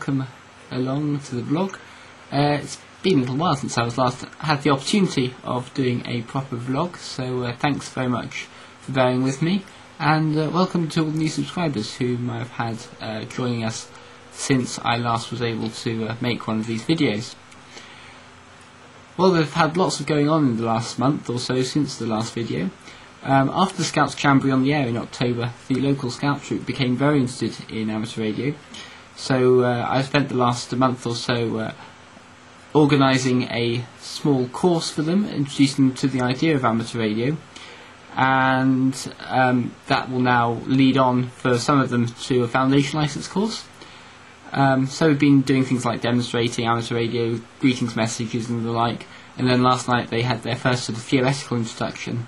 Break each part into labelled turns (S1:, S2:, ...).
S1: welcome along to the vlog. It's been a little while since I was last had the opportunity of doing a proper vlog, so thanks very much for bearing with me, and welcome to all the new subscribers whom I've had joining us since I last was able to make one of these videos. Well, we've had lots of going on in the last month or so since the last video. After the Scouts Jamboree on the air in October, the local Scout troop became very interested in amateur radio, so I spent the last month or so organising a small course for them, introducing them to the idea of amateur radio, and that will now lead on for some of them to a foundation licence course. So we've been doing things like demonstrating amateur radio, greetings messages and the like, and then last night they had their first sort of theoretical introduction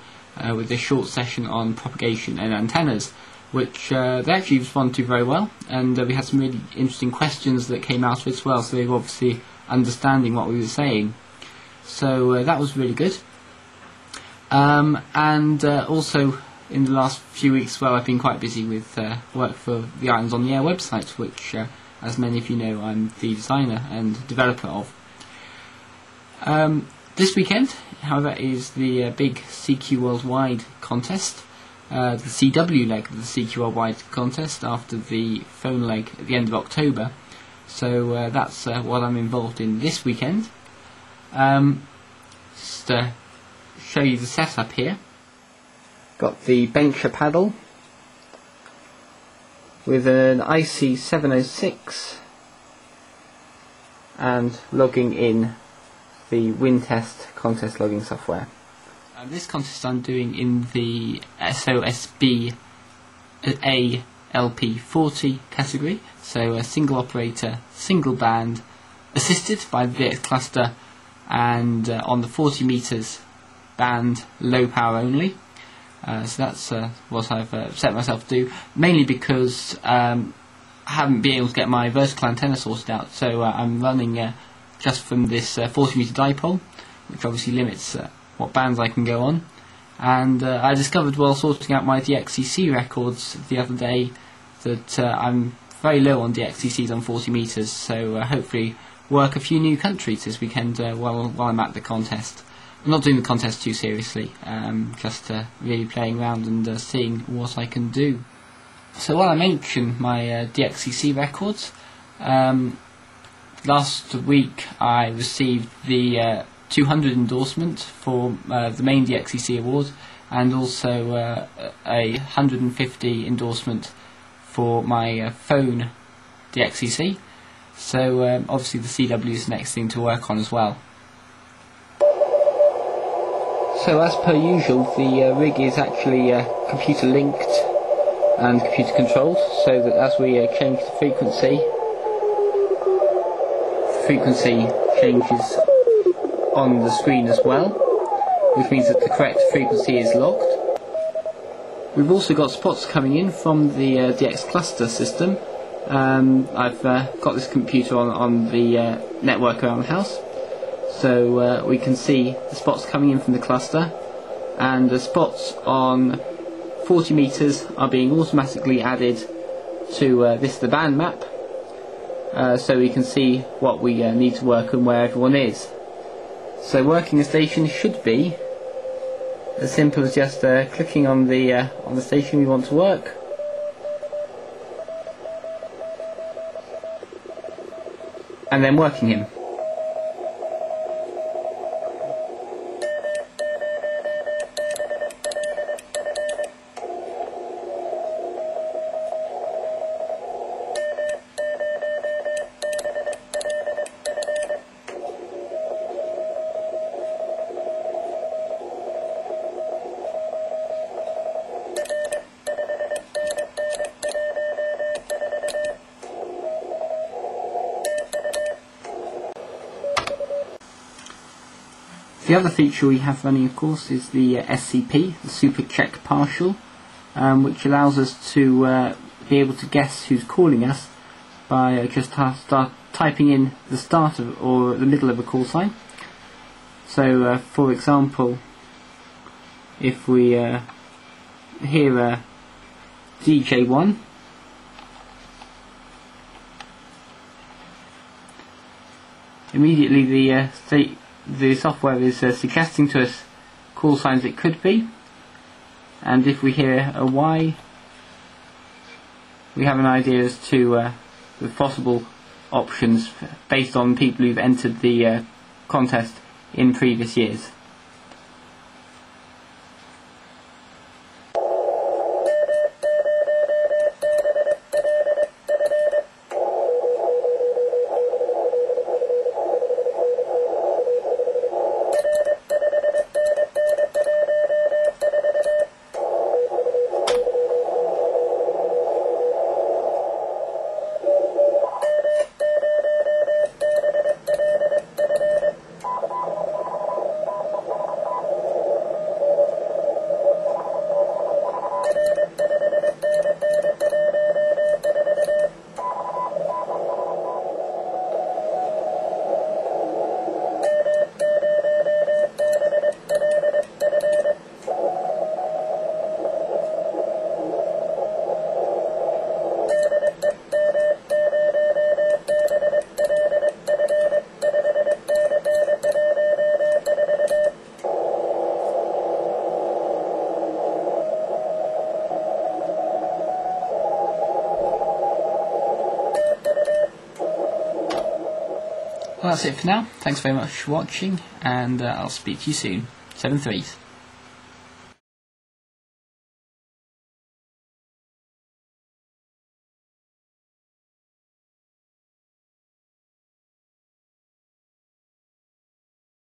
S1: with a short session on propagation and antennas, which they actually responded to very well, and we had some really interesting questions that came out of it as well, so they were obviously understanding what we were saying. So that was really good. And also in the last few weeks, well, I've been quite busy with work for the Islands on the Air website, which as many of you know, I'm the designer and developer of. This weekend, however, is the big CQ Worldwide contest, the CW leg of the CQ Worldwide contest after the phone leg at the end of October. So that's what I'm involved in this weekend. Just show you the setup here. Got the bencher paddle with an IC706 and logging in the WinTest contest logging software. This contest I'm doing in the SOSB ALP40 category, so a single operator, single band, assisted by the DX cluster, and on the 40 meters band, low power only. So that's what I've set myself to do, mainly because I haven't been able to get my vertical antenna sorted out, so I'm running just from this 40 meter dipole, which obviously limits what bands I can go on. And I discovered while sorting out my DXCC records the other day that I'm very low on DXCCs on 40 meters, so hopefully work a few new countries this weekend while I'm at the contest. I'm not doing the contest too seriously, just really playing around and seeing what I can do. So while I mention my DXCC records, last week I received the 200 endorsement for the main DXCC award, and also a 150 endorsement for my phone DXCC. So obviously the CW is the next thing to work on as well. So as per usual, the rig is actually computer linked and computer controlled, so that as we change the frequency changes on the screen as well, which means that the correct frequency is logged. We've also got spots coming in from the DX cluster system. I've got this computer on the network around the house, so we can see the spots coming in from the cluster, and the spots on 40 meters are being automatically added to the band map, so we can see what we need to work and where everyone is. So working a station should be as simple as just clicking on the station we want to work, and then working him. The other feature we have running, of course, is the SCP, the Super Check Partial, which allows us to be able to guess who's calling us by just start typing in the start of or the middle of a call sign. So, for example, if we hear DJ1, immediately the software is suggesting to us call signs it could be, and if we hear a Y, we have an idea as to the possible options based on people who've entered the contest in previous years. Well, that's it for now. Thanks very much for watching, and I'll speak to you soon. 7 3s.